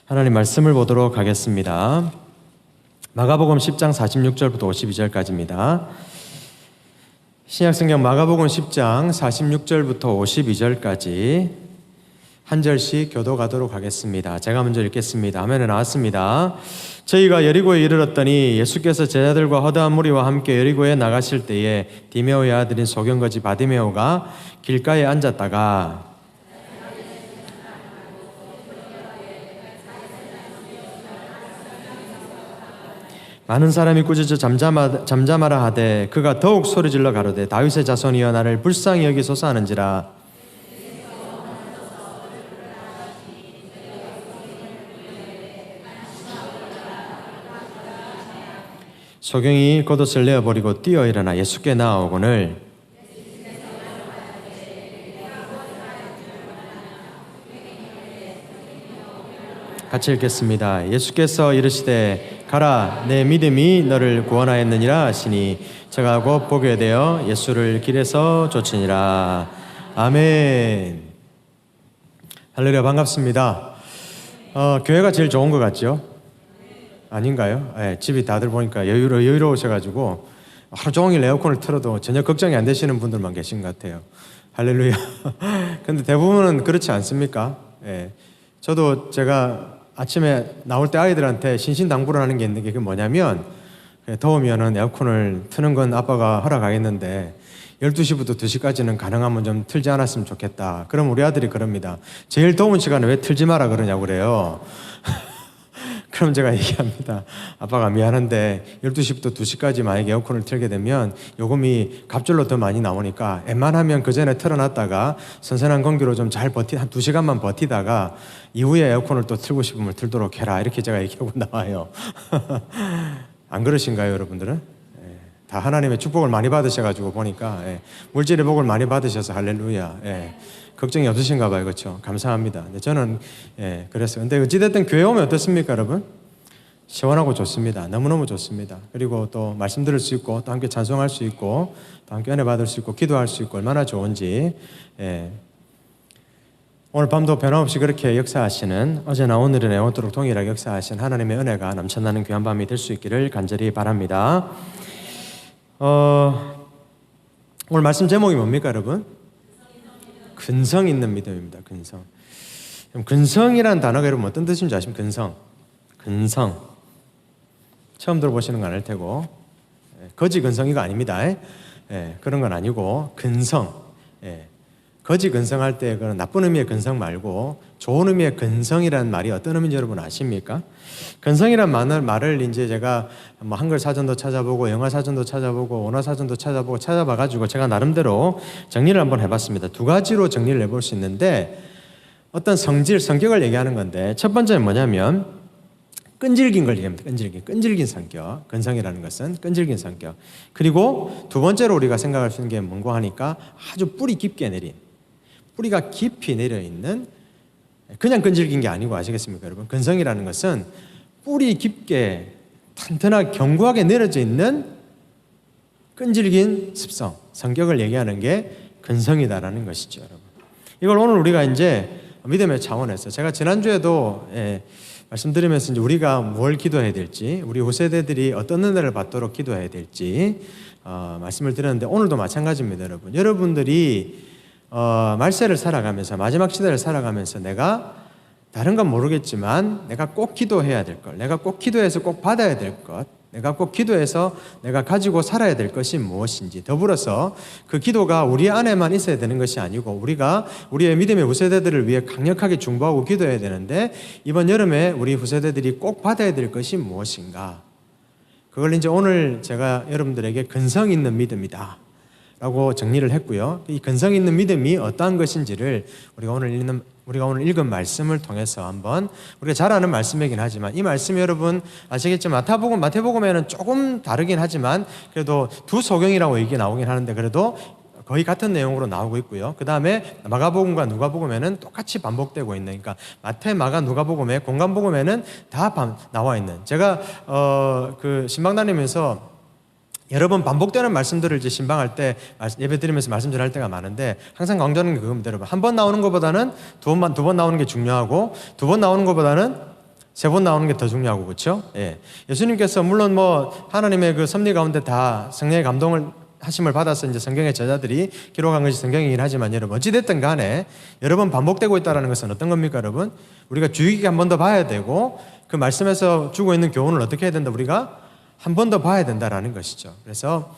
하나님 말씀을 보도록 하겠습니다. 마가복음 10장 46절부터 52절까지입니다. 신약성경 마가복음 10장 46절부터 52절까지 한 절씩 교도가도록 하겠습니다. 제가 먼저 읽겠습니다. 화면에 나왔습니다. 저희가 여리고에 이르렀더니 예수께서 제자들과 허다한 무리와 함께 여리고에 나가실 때에 디메오의 아들인 소경거지 바디메오가 길가에 앉았다가 많은 사람이 꾸짖어 잠잠하라 하되 그가 더욱 소리질러 가로되 다윗의 자손이여 나를 불쌍히 여기소서 하는지라. 소경이 겉옷을 내어버리고 뛰어 일어나 예수께 나아오거늘 같이 읽겠습니다. 예수께서 이르시되 가라 내 믿음이 너를 구원하였느니라 하시니 저가 곧 보게 되어 예수를 길에서 쫓으니라. 아멘. 할렐루야. 반갑습니다. 교회가 제일 좋은 것 같죠? 아닌가요? 네, 집이 다들 보니까 여유로우셔가지고 하루 종일 에어컨을 틀어도 전혀 걱정이 안 되시는 분들만 계신 것 같아요. 할렐루야. 근데 대부분은 그렇지 않습니까? 네, 저도 제가 아침에 나올 때 아이들한테 신신당부를 하는 게 있는 게 그게 뭐냐면 더우면은 에어컨을 트는 건 아빠가 허락하겠는데 12시부터 2시까지는 가능하면 좀 틀지 않았으면 좋겠다. 그럼 우리 아들이 그럽니다. 제일 더운 시간에 왜 틀지 마라 그러냐고 그래요. 그럼 제가 얘기합니다. 아빠가 미안한데 12시부터 2시까지 만약에 에어컨을 틀게 되면 요금이 갑절로 더 많이 나오니까 웬만하면 그 전에 틀어놨다가 선선한 공기로 좀 잘 한 2시간만 버티다가 이후에 에어컨을 또 틀고 싶으면 틀도록 해라. 이렇게 제가 얘기하고 나와요. 안 그러신가요, 여러분들은? 다 하나님의 축복을 많이 받으셔가지고 보니까 물질의 복을 많이 받으셔서 할렐루야. 걱정이 없으신가 봐요. 그렇죠? 감사합니다. 저는 그랬어요. 근데 어찌됐든 교회 오면 어떻습니까, 여러분? 시원하고 좋습니다. 너무너무 좋습니다. 그리고 또 말씀 들을 수 있고 또 함께 찬송할 수 있고 또 함께 은혜 받을 수 있고 기도할 수 있고 얼마나 좋은지. 오늘 밤도 변함없이 그렇게 역사하시는 어제나 오늘이나 영원토록 동일하게 역사하신 하나님의 은혜가 넘쳐나는 귀한 밤이 될 수 있기를 간절히 바랍니다. 오늘 말씀 제목이 뭡니까, 여러분? 근성 있는 믿음입니다. 근성. 근성이라는 단어가 여러분 어떤 뜻인지 아십니까? 근성. 처음 들어보시는 건 아닐 테고 거지 근성이가 아닙니다. 그런 건 아니고 근성. 거지 근성할 때 그런 나쁜 의미의 근성 말고 좋은 의미의 근성이라는 말이 어떤 의미인지 여러분 아십니까? 근성이란 말을 이제 제가 뭐 한글 사전도 찾아보고 영어 사전도 찾아보고 원어 사전도 찾아봐가지고 제가 나름대로 정리를 한번 해봤습니다. 두 가지로 정리를 해볼 수 있는데 어떤 성격을 얘기하는 건데 첫 번째는 뭐냐면 끈질긴 걸 얘기합니다. 끈질긴 성격. 근성이라는 것은 끈질긴 성격. 그리고 두 번째로 우리가 생각할 수 있는 게 뭔가 하니까 아주 뿌리가 깊이 내려있는 그냥 끈질긴 게 아니고 아시겠습니까, 여러분? 근성이라는 것은 뿌리 깊게 탄탄하게 견고하게 내려져 있는 끈질긴 습성, 성격을 얘기하는 게 근성이다라는 것이죠, 여러분. 이걸 오늘 우리가 이제 믿음의 차원에서 제가 지난주에도 말씀드리면서 이제 우리가 뭘 기도해야 될지, 우리 후세대들이 어떤 은혜를 받도록 기도해야 될지 말씀을 드렸는데 오늘도 마찬가지입니다, 여러분. 여러분들이 말세를 살아가면서 마지막 시대를 살아가면서 내가 다른 건 모르겠지만 내가 꼭 기도해야 될 것, 내가 꼭 기도해서 꼭 받아야 될 것, 내가 꼭 기도해서 내가 가지고 살아야 될 것이 무엇인지, 더불어서 그 기도가 우리 안에만 있어야 되는 것이 아니고 우리가 우리의 믿음의 후세대들을 위해 강력하게 중보하고 기도해야 되는데 이번 여름에 우리 후세대들이 꼭 받아야 될 것이 무엇인가, 그걸 이제 오늘 제가 여러분들에게 근성 있는 믿음이다 라고 정리를 했고요. 이 근성 있는 믿음이 어떠한 것인지를 우리가 오늘 읽은 말씀을 통해서 한번, 우리가 잘 아는 말씀이긴 하지만 이 말씀이 여러분 아시겠지만 마태복음에는 조금 다르긴 하지만 그래도 두 소경이라고 얘기 나오긴 하는데 그래도 거의 같은 내용으로 나오고 있고요. 그 다음에 마가복음과 누가복음에는 똑같이 반복되고 있는, 그러니까 마태, 마가, 누가복음에 공관복음에는 다 나와 있는, 제가 그 신방 다니면서 여러 번 반복되는 말씀들을 이제 신방할 때 예배 드리면서 말씀 전할 때가 많은데 항상 강조하는 게 그겁니다. 여러분, 한 번 나오는 것보다는 두 번 나오는 게 중요하고 두 번 나오는 것보다는 세 번 나오는 게 더 중요하고, 그렇죠? 예. 예수님께서 물론 뭐 하나님의 그 섭리 가운데 다 성령의 감동을 하심을 받아서 이제 성경의 저자들이 기록한 것이 성경이긴 하지만 여러분 어찌됐든 간에 여러 번 반복되고 있다는 것은 어떤 겁니까 여러분? 우리가 주의 깊게 한 번 더 봐야 되고 그 말씀에서 주고 있는 교훈을 어떻게 해야 된다? 우리가 한 번 더 봐야 된다라는 것이죠. 그래서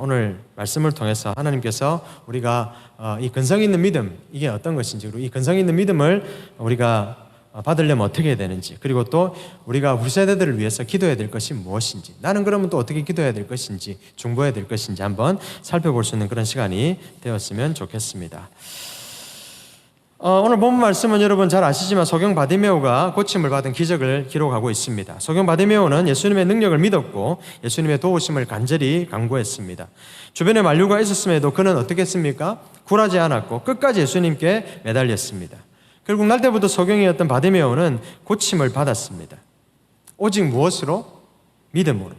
오늘 말씀을 통해서 하나님께서 우리가 이 근성 있는 믿음 이게 어떤 것인지 그리고 이 근성 있는 믿음을 우리가 받으려면 어떻게 해야 되는지 그리고 또 우리가 우리 세대들을 위해서 기도해야 될 것이 무엇인지 나는 그러면 또 어떻게 기도해야 될 것인지 중보해야 될 것인지 한번 살펴볼 수 있는 그런 시간이 되었으면 좋겠습니다. 오늘 본 말씀은 여러분 잘 아시지만 소경 바디메오가 고침을 받은 기적을 기록하고 있습니다. 소경 바디메오는 예수님의 능력을 믿었고 예수님의 도우심을 간절히 간구했습니다. 주변에 만류가 있었음에도 그는 어떻게 했습니까? 굴하지 않았고 끝까지 예수님께 매달렸습니다. 결국 날 때부터 소경이었던 바디메오는 고침을 받았습니다. 오직 무엇으로? 믿음으로.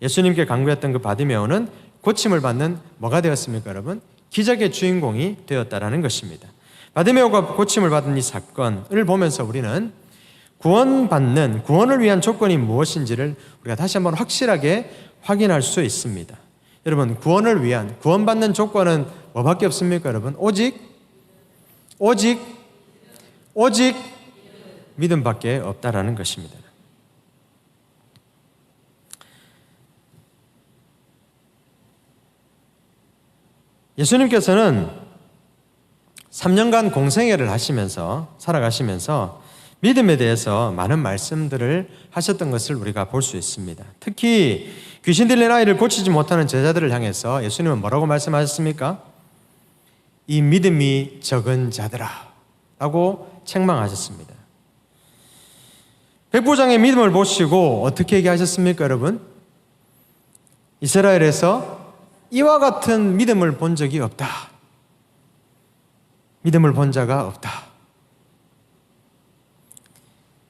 예수님께 간구했던 그 바디메오는 고침을 받는 뭐가 되었습니까 여러분? 기적의 주인공이 되었다라는 것입니다. 바디메오가 고침을 받은 이 사건을 보면서 우리는 구원을 위한 조건이 무엇인지를 우리가 다시 한번 확실하게 확인할 수 있습니다. 여러분 구원받는 조건은 뭐밖에 없습니까 여러분? 오직 믿음밖에 없다라는 것입니다. 예수님께서는 3년간 공생애를 살아가시면서 믿음에 대해서 많은 말씀들을 하셨던 것을 우리가 볼 수 있습니다. 특히 귀신 들린 아이를 고치지 못하는 제자들을 향해서 예수님은 뭐라고 말씀하셨습니까? 이 믿음이 적은 자들아 라고 책망하셨습니다. 백부장의 믿음을 보시고 어떻게 얘기하셨습니까 여러분? 이스라엘에서 이와 같은 믿음을 본 적이 없다. 믿음을 본 자가 없다.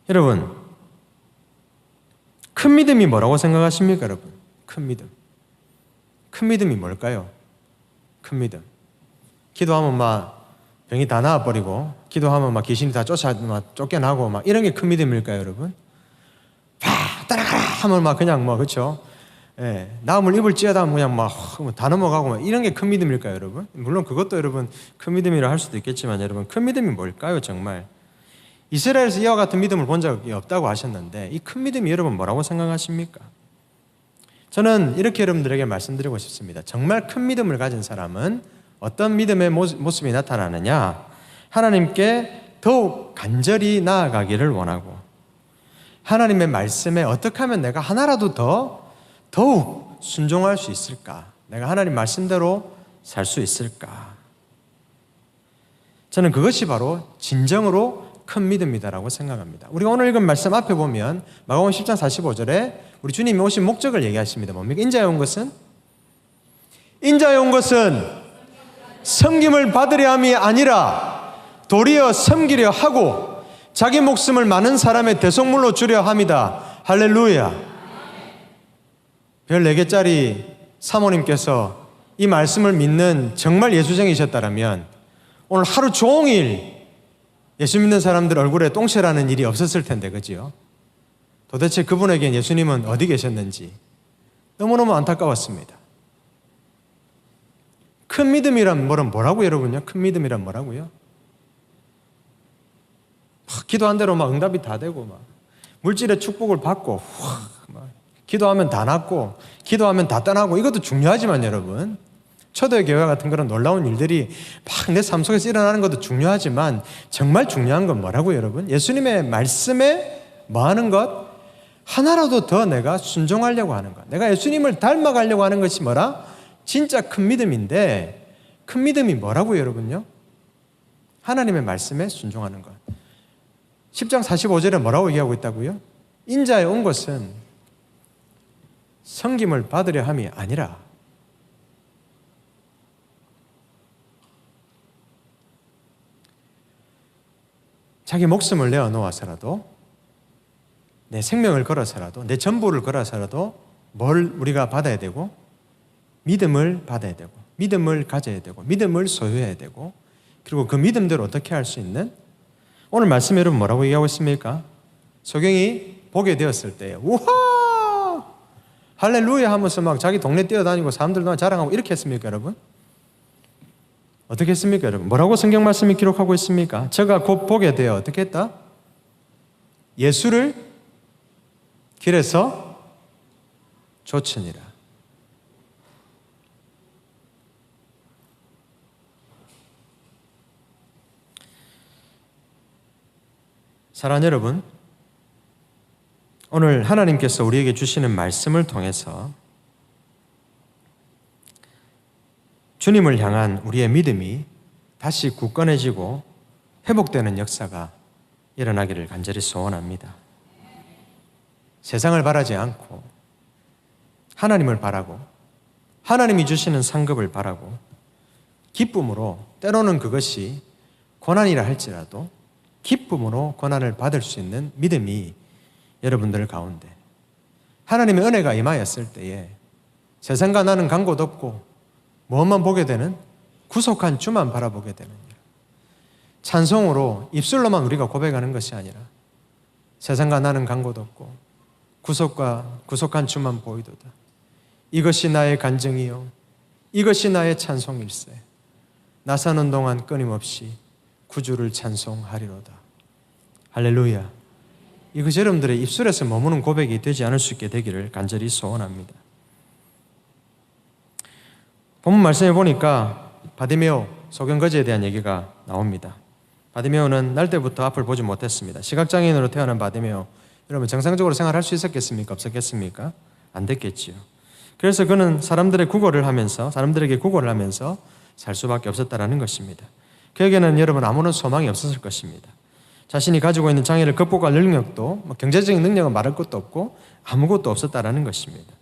여러분 큰 믿음이 뭐라고 생각하십니까 여러분? 큰 믿음이 뭘까요? 큰 믿음 기도하면 막 병이 다 나아버리고 기도하면 막 귀신이 다 쫓겨나고 막 이런 게 큰 믿음일까요 여러분? 따라가라 하면 막 그냥 뭐 그렇죠? 예, 나음을 입을지어다 하면 그냥 막 다 넘어가고 막 이런 게 큰 믿음일까요 여러분? 물론 그것도 여러분 큰 믿음이라 할 수도 있겠지만 여러분 큰 믿음이 뭘까요 정말? 이스라엘에서 이와 같은 믿음을 본 적이 없다고 하셨는데 이 큰 믿음이 여러분 뭐라고 생각하십니까? 저는 이렇게 여러분들에게 말씀드리고 싶습니다. 정말 큰 믿음을 가진 사람은 어떤 믿음의 모습이 나타나느냐? 하나님께 더욱 간절히 나아가기를 원하고 하나님의 말씀에 어떻게 하면 내가 하나라도 더욱 순종할 수 있을까? 내가 하나님 말씀대로 살 수 있을까? 저는 그것이 바로 진정으로 큰 믿음이다라고 생각합니다. 우리가 오늘 읽은 말씀 앞에 보면 마가복음 10장 45절에 우리 주님이 오신 목적을 얘기하십니다. 뭡니까? 인자에 온 것은 섬김을 받으려 함이 아니라 도리어 섬기려 하고 자기 목숨을 많은 사람의 대속물로 주려 함이다. 할렐루야. 별 4개짜리 사모님께서 이 말씀을 믿는 정말 예수쟁이셨다면 오늘 하루 종일 예수 믿는 사람들 얼굴에 똥칠하는 일이 없었을 텐데 그지요? 도대체 그분에겐 예수님은 어디 계셨는지 너무너무 안타까웠습니다. 큰 믿음이란 뭐라고요 여러분요? 큰 믿음이란 뭐라고요? 기도한 대로 막 응답이 다 되고 막 물질의 축복을 받고 막 기도하면 다 낫고 기도하면 다 떠나고 이것도 중요하지만 여러분 초대의 교회 같은 그런 놀라운 일들이 막 내 삶 속에서 일어나는 것도 중요하지만 정말 중요한 건 뭐라고요 여러분? 예수님의 말씀에 뭐하는 것? 하나라도 더 내가 순종하려고 하는 것 내가 예수님을 닮아가려고 하는 것이 뭐라? 진짜 큰 믿음인데 큰 믿음이 뭐라고요 여러분요? 하나님의 말씀에 순종하는 것 10장 45절에 뭐라고 얘기하고 있다고요? 인자에 온 것은 섬김을 받으려 함이 아니라 자기 목숨을 내어놓아서라도 내 생명을 걸어서라도 내 전부를 걸어서라도 뭘 우리가 받아야 되고 믿음을 받아야 되고 믿음을 가져야 되고 믿음을 소유해야 되고 그리고 그 믿음대로 어떻게 할 수 있는 오늘 말씀에 여러분 뭐라고 얘기하고 있습니까? 소경이 보게 되었을 때 우와 할렐루야 하면서 막 자기 동네 뛰어다니고 사람들도 자랑하고 이렇게 했습니까 여러분? 어떻게 했습니까 여러분? 뭐라고 성경 말씀이 기록하고 있습니까? 저가 곧 보게 되어 어떻게 했다? 예수를 길에서 쫓으니라. 사랑하는 여러분, 오늘 하나님께서 우리에게 주시는 말씀을 통해서 주님을 향한 우리의 믿음이 다시 굳건해지고 회복되는 역사가 일어나기를 간절히 소원합니다. 세상을 바라지 않고 하나님을 바라고 하나님이 주시는 상급을 바라고 기쁨으로, 때로는 그것이 고난이라 할지라도 기쁨으로 고난을 받을 수 있는 믿음이 여러분들 가운데, 하나님의 은혜가 임하였을 때에 세상과 나는 간 곳 없고 무엇만 보게 되는, 구속한 주만 바라보게 되는 일. 찬송으로 입술로만 우리가 고백하는 것이 아니라 세상과 나는 간 곳 없고 구속한 주만 보이도다. 이것이 나의 간증이요 이것이 나의 찬송일세. 나 사는 동안 끊임없이 구주를 찬송하리로다. 할렐루야. 이것이 여러분들의 입술에서 머무는 고백이 되지 않을 수 있게 되기를 간절히 소원합니다. 본문 말씀에 보니까 바디메오, 소경거지에 대한 얘기가 나옵니다. 바디메오는 날 때부터 앞을 보지 못했습니다. 시각장애인으로 태어난 바디메오, 여러분 정상적으로 생활할 수 있었겠습니까? 없었겠습니까? 안 됐겠지요. 그래서 그는 사람들에게 구걸을 하면서 살 수밖에 없었다라는 것입니다. 그에게는 여러분 아무런 소망이 없었을 것입니다. 자신이 가지고 있는 장애를 극복할 능력도, 경제적인 능력은 말할 것도 없고 아무것도 없었다라는 것입니다.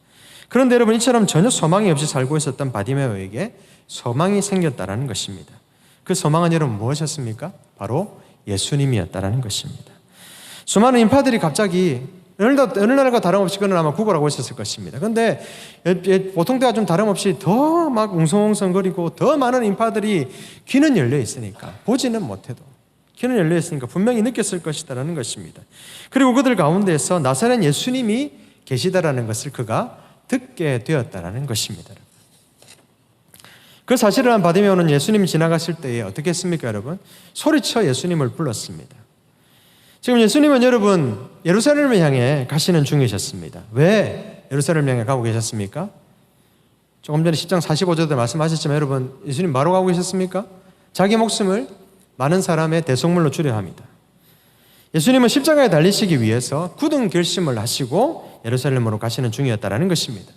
그런데 여러분, 이처럼 전혀 소망이 없이 살고 있었던 바디메오에게 소망이 생겼다라는 것입니다. 그 소망은 여러분 무엇이었습니까? 바로 예수님이었다라는 것입니다. 수많은 인파들이 갑자기 어느 날과 다름없이 그는 아마 구걸하고 있었을 것입니다. 그런데 보통 때와 좀 다름없이 더 막 웅성웅성거리고 더 많은 인파들이 귀는 열려 있으니까, 보지는 못해도 귀는 열려 있으니까 분명히 느꼈을 것이다라는 것입니다. 그리고 그들 가운데에서 나사렛 예수님이 계시다라는 것을 그가 듣게 되었다라는 것입니다. 그 사실을 한 바디메오는 예수님이 지나가실 때에 어떻게 했습니까 여러분? 소리쳐 예수님을 불렀습니다. 지금 예수님은 여러분 예루살렘을 향해 가시는 중이셨습니다. 왜 예루살렘을 향해 가고 계셨습니까? 조금 전에 10장 45절에 말씀하셨지만 여러분, 예수님 뭐로 가고 계셨습니까? 자기 목숨을 많은 사람의 대속물로 주려 합니다. 예수님은 십자가에 달리시기 위해서 굳은 결심을 하시고 예루살렘으로 가시는 중이었다라는 것입니다.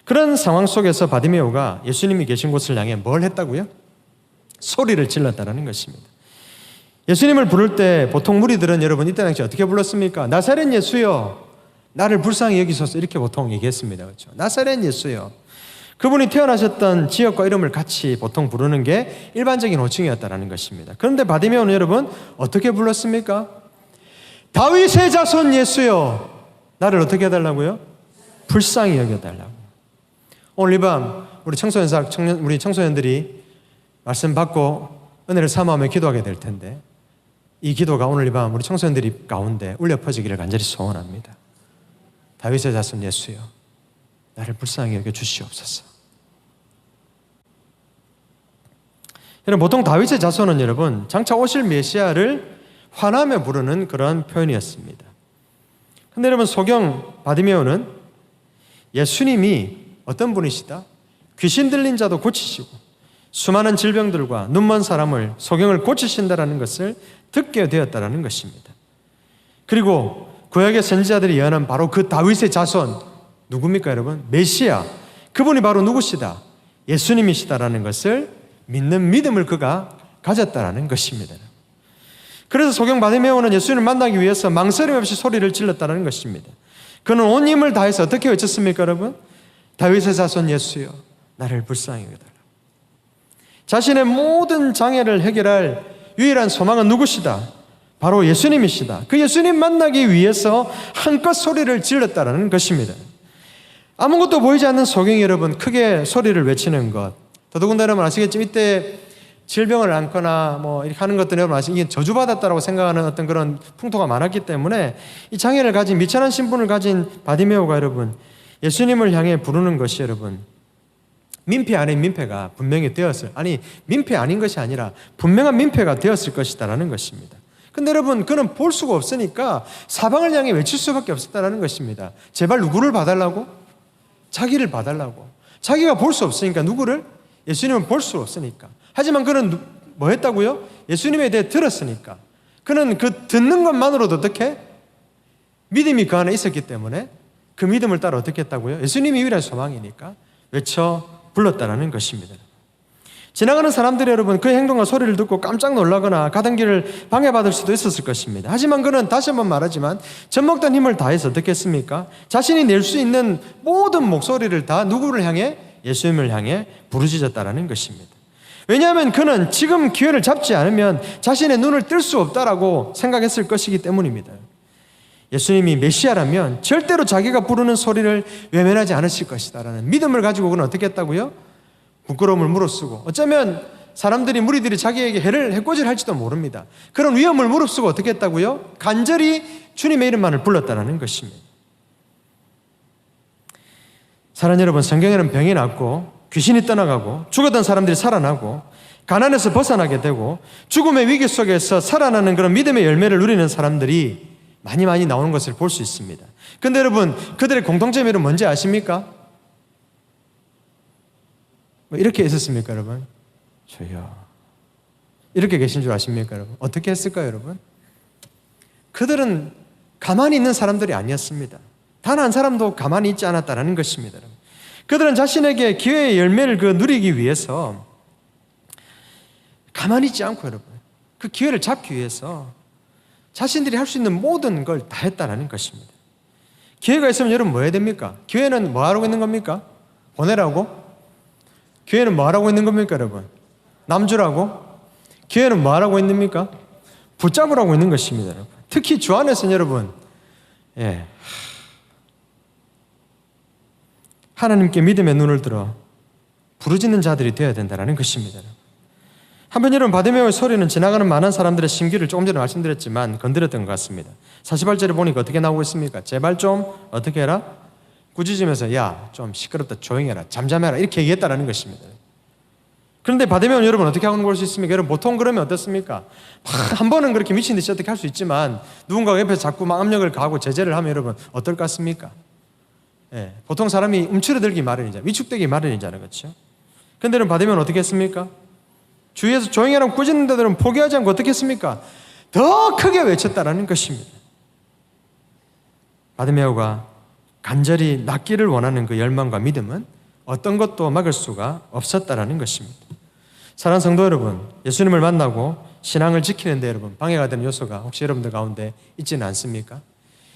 그런 상황 속에서 바디메오가 예수님이 계신 곳을 향해 뭘 했다고요? 소리를 질렀다라는 것입니다. 예수님을 부를 때 보통 무리들은 여러분 이때 당시 어떻게 불렀습니까? 나사렛 예수여 나를 불쌍히 여기소서, 이렇게 보통 얘기했습니다. 그렇죠? 나사렛 예수여. 그분이 태어나셨던 지역과 이름을 같이 보통 부르는 게 일반적인 호칭이었다라는 것입니다. 그런데 바디메오는 여러분 어떻게 불렀습니까? 다윗의 자손 예수여 나를 어떻게 해달라고요? 불쌍히 여겨달라고. 오늘 이 밤 우리 청소년들이 말씀 받고 은혜를 사모하며 기도하게 될 텐데, 이 기도가 오늘 이 밤 우리 청소년들이 가운데 울려 퍼지기를 간절히 소원합니다. 다윗의 자손 예수여 나를 불쌍히 여겨 주시옵소서. 여러분, 보통 다윗의 자손은 여러분 장차 오실 메시아를 환하며 부르는 그런 표현이었습니다. 그런데 여러분, 소경 바디메오는 예수님이 어떤 분이시다? 귀신 들린 자도 고치시고 수많은 질병들과 눈먼 사람을, 소경을 고치신다라는 것을 듣게 되었다라는 것입니다. 그리고 구약의 선지자들이 예언한 바로 그 다윗의 자손, 누굽니까 여러분? 메시아, 그분이 바로 누구시다? 예수님이시다라는 것을 믿는 믿음을 그가 가졌다라는 것입니다. 그래서 소경 바디메오는 예수님을 만나기 위해서 망설임 없이 소리를 질렀다는 것입니다. 그는 온 힘을 다해서 어떻게 외쳤습니까 여러분? 다윗의 자손 예수여 나를 불쌍히 여겨달라. 자신의 모든 장애를 해결할 유일한 소망은 누구시다? 바로 예수님이시다. 그 예수님 만나기 위해서 한껏 소리를 질렀다는 것입니다. 아무것도 보이지 않는 소경이 여러분 크게 소리를 외치는 것, 더더군다나 여러분 아시겠지만 이때 질병을 앓거나 뭐 이렇게 하는 것들은 여러분 아시죠? 이게 저주받았다라고 생각하는 어떤 그런 풍토가 많았기 때문에 이 장애를 가진 미천한 신분을 가진 바디메오가 여러분 예수님을 향해 부르는 것이 여러분 민폐 아닌 민폐가 분명히 되었을 민폐 아닌 것이 아니라 분명한 민폐가 되었을 것이다라는 것입니다. 근데 여러분 그는 볼 수가 없으니까 사방을 향해 외칠 수밖에 없었다라는 것입니다. 제발 누구를 봐달라고? 자기를 봐달라고. 자기가 볼 수 없으니까 누구를? 예수님은 볼 수 없으니까. 하지만 그는 뭐 했다고요? 예수님에 대해 들었으니까. 그는 그 듣는 것만으로도 어떻게? 믿음이 그 안에 있었기 때문에 그 믿음을 따라 어떻게 했다고요? 예수님이 유일한 소망이니까 외쳐 불렀다라는 것입니다. 지나가는 사람들이 여러분 그의 행동과 소리를 듣고 깜짝 놀라거나 가던 길을 방해받을 수도 있었을 것입니다. 하지만 그는 다시 한번 말하지만 젖먹던 힘을 다해서 어떻게 했습니까? 자신이 낼 수 있는 모든 목소리를 다 누구를 향해? 예수님을 향해 부르짖었다라는 것입니다. 왜냐하면 그는 지금 기회를 잡지 않으면 자신의 눈을 뜰 수 없다라고 생각했을 것이기 때문입니다. 예수님이 메시아라면 절대로 자기가 부르는 소리를 외면하지 않으실 것이다라는 믿음을 가지고 그는 어떻게 했다고요? 부끄러움을 무릅쓰고 어쩌면 사람들이 무리들이 자기에게 해코지할지도 모릅니다. 그런 위험을 무릅쓰고 어떻게 했다고요? 간절히 주님의 이름만을 불렀다는 것입니다. 사랑하는 여러분, 성경에는 병이 낫고 귀신이 떠나가고 죽었던 사람들이 살아나고 가난에서 벗어나게 되고 죽음의 위기 속에서 살아나는 그런 믿음의 열매를 누리는 사람들이 많이 나오는 것을 볼 수 있습니다. 그런데 여러분 그들의 공통점이 뭔지 아십니까? 이렇게 있었습니까 여러분? 저요 이렇게 계신 줄 아십니까 여러분? 어떻게 했을까요 여러분? 그들은 가만히 있는 사람들이 아니었습니다. 단 한 사람도 가만히 있지 않았다는 것입니다. 여러분. 그들은 자신에게 기회의 열매를 누리기 위해서 가만히 있지 않고 여러분 그 기회를 잡기 위해서 자신들이 할 수 있는 모든 걸 다 했다는 것입니다. 기회가 있으면 여러분 뭐 해야 됩니까? 기회는 뭐 하라고 있는 겁니까? 보내라고? 기회는 뭐 하라고 있는 겁니까 여러분? 남주라고? 기회는 뭐 하라고 있는 겁니까? 붙잡으라고 있는 것입니다. 여러분. 특히 주 안에서는 여러분 하나님께 믿음의 눈을 들어 부르짖는 자들이 되어야 된다는 것입니다. 한번 여러분 바디메오의 소리는 지나가는 많은 사람들의 심기를 조금 전에 말씀드렸지만 건드렸던 것 같습니다. 48절에 보니까 어떻게 나오고 있습니까? 제발 좀 어떻게 해라? 꾸짖으면서 야 좀 시끄럽다 조용히 해라 잠잠해라 이렇게 얘기했다는 것입니다. 그런데 바디메오는 여러분 어떻게 하는 걸 수 있습니까? 여러분 보통 그러면 어떻습니까? 한 번은 그렇게 미친 듯이 어떻게 할 수 있지만 누군가 옆에서 자꾸 막 압력을 가하고 제재를 하면 여러분 어떨 것 같습니까? 보통 사람이 움츠러들기 마련이잖아요. 위축되기 마련이잖아요. 그렇죠? 그런데 여러분 바디메오는 어떻게 했습니까? 주위에서 조용히 하라고 꾸짖는 데들은 포기하지 않고 어떻게 했습니까? 더 크게 외쳤다라는 것입니다. 바디메오가 간절히 낫기를 원하는 그 열망과 믿음은 어떤 것도 막을 수가 없었다라는 것입니다. 사랑하는 성도 여러분, 예수님을 만나고 신앙을 지키는데 여러분 방해가 되는 요소가 혹시 여러분들 가운데 있지는 않습니까?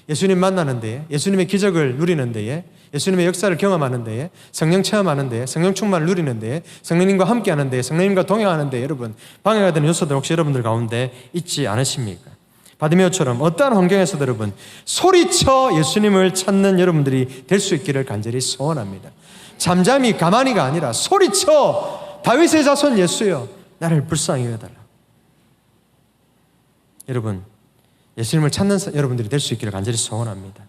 예수님 만나는 데에, 예수님의 기적을 누리는 데에, 예수님의 역사를 경험하는 데에, 성령 체험하는 데에, 성령 충만을 누리는 데에, 성령님과 함께하는 데에, 성령님과 동행하는 데에 여러분 방해가 되는 요소들 혹시 여러분들 가운데 있지 않으십니까? 바디메오처럼 어떠한 환경에서도 여러분 소리쳐 예수님을 찾는 여러분들이 될 수 있기를 간절히 소원합니다. 잠잠히 가만히가 아니라 소리쳐 다윗의 자손 예수여 나를 불쌍히 여겨달라. 여러분 예수님을 찾는 여러분들이 될 수 있기를 간절히 소원합니다.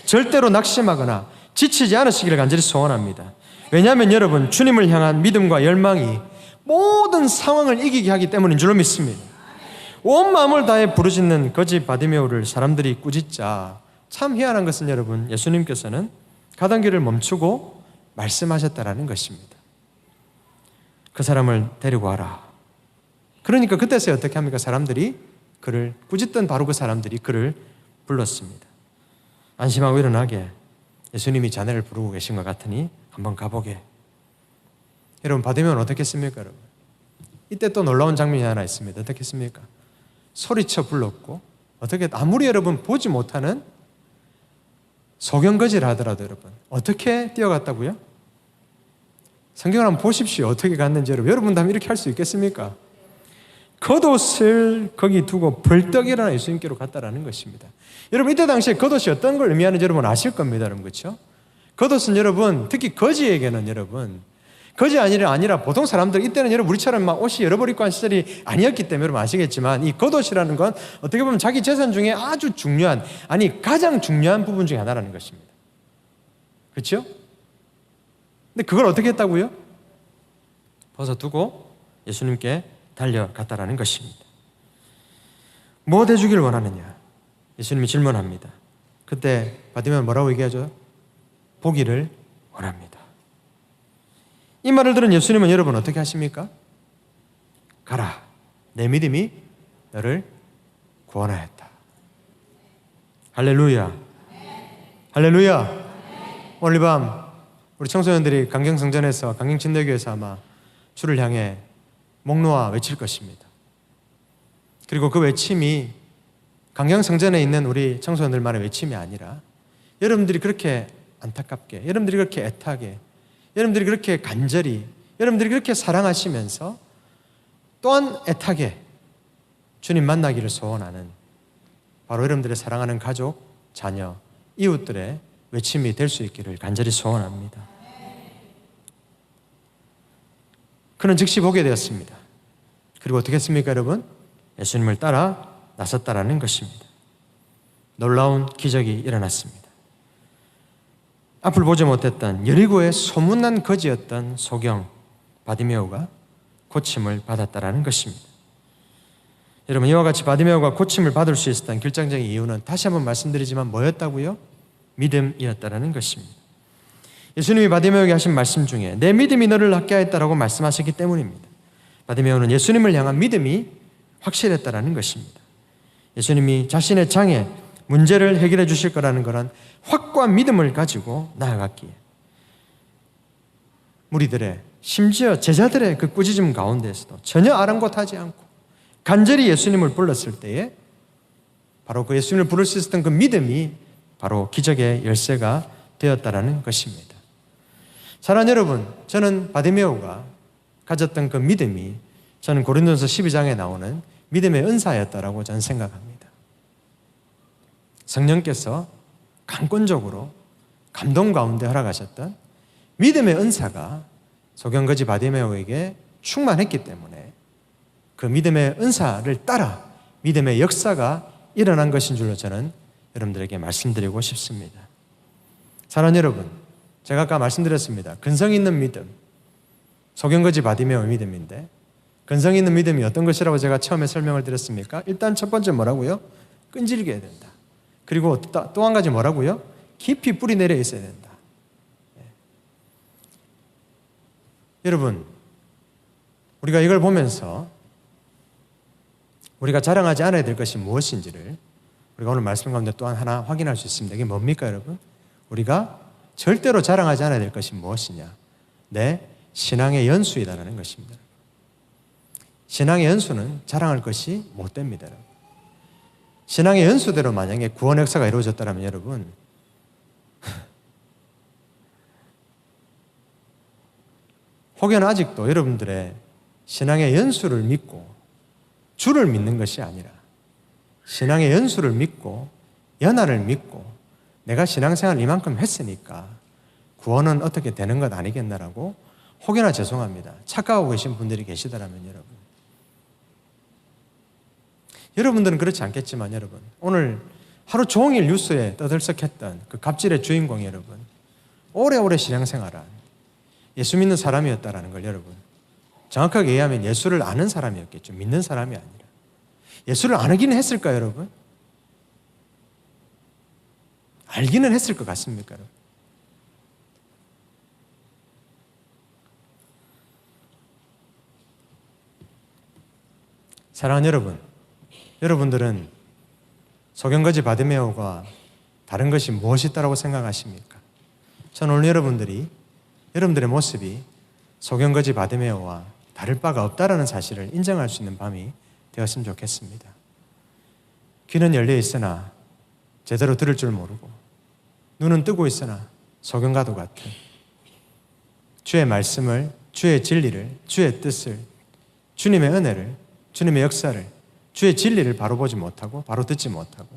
절대로 낙심하거나 지치지 않으시기를 간절히 소원합니다. 왜냐하면 여러분 주님을 향한 믿음과 열망이 모든 상황을 이기게 하기 때문인 줄로 믿습니다. 온 마음을 다해 부르짖는 거지 바디메오를 사람들이 꾸짖자 참 희한한 것은 여러분 예수님께서는 가던 길을 멈추고 말씀하셨다라는 것입니다. 그 사람을 데리고 와라. 그러니까 그때서야 어떻게 합니까? 사람들이 그를 꾸짖던 바로 그 사람들이 그를 불렀습니다. 안심하고 일어나게 예수님이 자네를 부르고 계신 것 같으니 한번 가보게. 여러분 바디메오는 어떻게 했습니까? 여러분 이때 또 놀라운 장면이 하나 있습니다. 어떻게 했습니까? 소리쳐 불렀고 어떻게 아무리 여러분 보지 못하는 소경거지를 하더라도 여러분 어떻게 뛰어갔다고요? 성경을 한번 보십시오. 어떻게 갔는지 여러분도 한번 이렇게 할 수 있겠습니까? 겉옷을 거기 두고 벌떡 일어나 예수님께로 갔다라는 것입니다. 여러분 이때 당시에 겉옷이 어떤 걸 의미하는지 여러분 아실 겁니다. 여러분 그렇죠? 겉옷은 여러분 특히 거지에게는 여러분 거지 아니라 보통 사람들, 이때는 여러분 우리처럼 막 옷이 여러 벌 입고 한 시절이 아니었기 때문에 여러분 아시겠지만, 이 겉옷이라는 건 어떻게 보면 자기 재산 중에 아주 중요한, 아니 가장 중요한 부분 중에 하나라는 것입니다. 그렇죠? 근데 그걸 어떻게 했다고요? 벗어두고 예수님께 달려갔다라는 것입니다. 뭐 해주길 원하느냐? 예수님이 질문합니다. 그때 바디메오는 뭐라고 얘기하죠? 보기를 원합니다. 이 말을 들은 예수님은 여러분 어떻게 하십니까? 가라, 내 믿음이 너를 구원하였다. 할렐루야. 할렐루야. 오늘 밤 우리 청소년들이 강경성전에서, 강경침대교에서 아마 주를 향해 목 놓아 외칠 것입니다. 그리고 그 외침이 강경성전에 있는 우리 청소년들만의 외침이 아니라, 여러분들이 그렇게 안타깝게, 여러분들이 그렇게 애타게, 여러분들이 그렇게 간절히, 여러분들이 그렇게 사랑하시면서 또한 애타게 주님 만나기를 소원하는, 바로 여러분들의 사랑하는 가족, 자녀, 이웃들의 외침이 될 수 있기를 간절히 소원합니다. 그는 즉시 보게 되었습니다. 그리고 어떻게 했습니까, 여러분? 예수님을 따라 나섰다라는 것입니다. 놀라운 기적이 일어났습니다. 앞을 보지 못했던 여리고의 소문난 거지였던 소경 바디메오가 고침을 받았다라는 것입니다. 여러분, 이와 같이 바디메오가 고침을 받을 수 있었던 결정적인 이유는 다시 한번 말씀드리지만 뭐였다고요? 믿음이었다라는 것입니다. 예수님이 바디메오에게 하신 말씀 중에 내 믿음이 너를 낫게 하였다라고 말씀하셨기 때문입니다. 바디메오는 예수님을 향한 믿음이 확실했다라는 것입니다. 예수님이 자신의 장애, 문제를 해결해 주실 거라는 그런 확고한 믿음을 가지고 나아갔기에 무리들의, 심지어 제자들의 그 꾸짖음 가운데에서도 전혀 아랑곳하지 않고 간절히 예수님을 불렀을 때에 바로 그 예수님을 부를 수 있었던 그 믿음이 바로 기적의 열쇠가 되었다라는 것입니다. 사랑하는 여러분, 저는 바디메오가 가졌던 그 믿음이, 저는 고린도전서 12장에 나오는 믿음의 은사였다라고 저는 생각합니다. 성령께서 강권적으로 감동 가운데 허락하셨던 믿음의 은사가 소경거지 바디메오에게 충만했기 때문에 그 믿음의 은사를 따라 믿음의 역사가 일어난 것인 줄로 저는 여러분들에게 말씀드리고 싶습니다. 사랑하는 여러분, 제가 아까 말씀드렸습니다. 근성 있는 믿음, 소경거지 바디메오의 믿음인데, 근성 있는 믿음이 어떤 것이라고 제가 처음에 설명을 드렸습니까? 일단 첫 번째 뭐라고요? 끈질겨야 된다. 그리고 또 한 가지 뭐라고요? 깊이 뿌리 내려 있어야 된다. 네. 여러분, 우리가 이걸 보면서 우리가 자랑하지 않아야 될 것이 무엇인지를 우리가 오늘 말씀 가운데 또한 하나 확인할 수 있습니다. 이게 뭡니까, 여러분? 우리가 절대로 자랑하지 않아야 될 것이 무엇이냐? 내 신앙의 연수이다라는 것입니다. 신앙의 연수는 자랑할 것이 못 됩니다, 여러분. 신앙의 연수대로 만약에 구원 역사가 이루어졌다면 여러분, 혹여나 아직도 여러분들의 신앙의 연수를 믿고 주를 믿는 것이 아니라 신앙의 연수를 믿고 연한을 믿고 내가 신앙생활을 이만큼 했으니까 구원은 어떻게 되는 것 아니겠나라고 혹여나 죄송합니다, 착각하고 계신 분들이 계시더라면 여러분들은 그렇지 않겠지만 여러분, 오늘 하루 종일 뉴스에 떠들썩했던 그 갑질의 주인공이 여러분, 오래오래 신앙생활한 예수 믿는 사람이었다라는 걸 여러분, 정확하게 얘기하면 예수를 아는 사람이었겠죠. 믿는 사람이 아니라. 예수를 안 알기는 했을까요, 여러분? 알기는 했을 것 같습니까, 여러분? 사랑하는 여러분, 여러분들은 소경거지 바디메오가 다른 것이 무엇이 있다고 생각하십니까? 저는 오늘 여러분들의 모습이 소경거지 바디메오와 다를 바가 없다라는 사실을 인정할 수 있는 밤이 되었으면 좋겠습니다. 귀는 열려 있으나 제대로 들을 줄 모르고, 눈은 뜨고 있으나 소경과도 같은 주의 말씀을, 주의 진리를, 주의 뜻을, 주님의 은혜를, 주님의 역사를, 주의 진리를 바로 보지 못하고 바로 듣지 못하고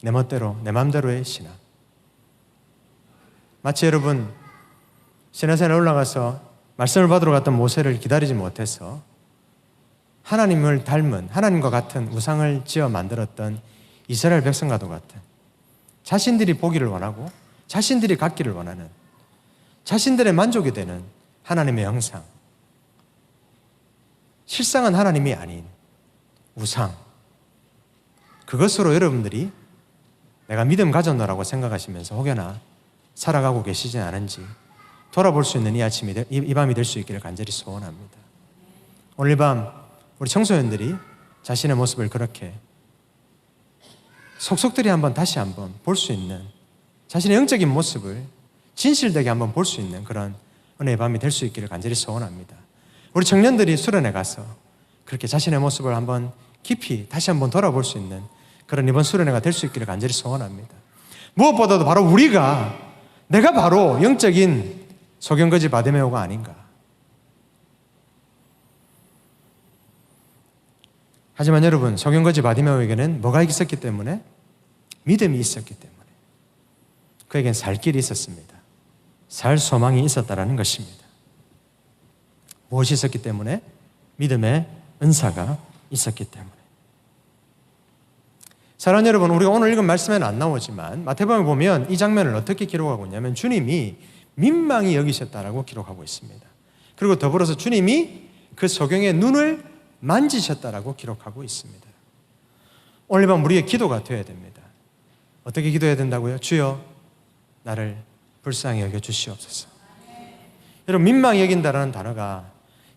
내 멋대로 내 마음대로의 신앙. 마치 여러분 신화산에 올라가서 말씀을 받으러 갔던 모세를 기다리지 못해서 하나님을 닮은, 하나님과 같은 우상을 지어 만들었던 이스라엘 백성과도 같은, 자신들이 보기를 원하고 자신들이 갖기를 원하는, 자신들의 만족이 되는 하나님의 형상, 실상은 하나님이 아닌 우상, 그것으로 여러분들이 내가 믿음 가졌노라고 생각하시면서 혹여나 살아가고 계시지 않은지 돌아볼 수 있는 이 밤이 될 수 있기를 간절히 소원합니다. 오늘 밤 우리 청소년들이 자신의 모습을 그렇게 속속들이 다시 한번 볼 수 있는, 자신의 영적인 모습을 진실되게 한번 볼 수 있는 그런 은혜의 밤이 될 수 있기를 간절히 소원합니다. 우리 청년들이 수련회 가서 그렇게 자신의 모습을 한번 깊이 다시 한번 돌아볼 수 있는 그런 이번 수련회가 될 수 있기를 간절히 소원합니다. 무엇보다도 바로 내가 바로 영적인 소경거지 바디메오가 아닌가. 하지만 여러분, 소경거지 바디메오에게는 뭐가 있었기 때문에? 믿음이 있었기 때문에. 그에겐 살 길이 있었습니다. 살 소망이 있었다라는 것입니다. 무엇이 있었기 때문에? 믿음의 은사가 있었기 때문에. 사랑하는 여러분, 우리가 오늘 읽은 말씀에는 안 나오지만 마태복음에 보면 이 장면을 어떻게 기록하고 있냐면 주님이 민망히 여기셨다라고 기록하고 있습니다. 그리고 더불어서 주님이 그 소경의 눈을 만지셨다라고 기록하고 있습니다. 오늘 밤 우리의 기도가 되어야 됩니다. 어떻게 기도해야 된다고요? 주여, 나를 불쌍히 여겨 주시옵소서. 여러분, 민망히 여긴다라는 단어가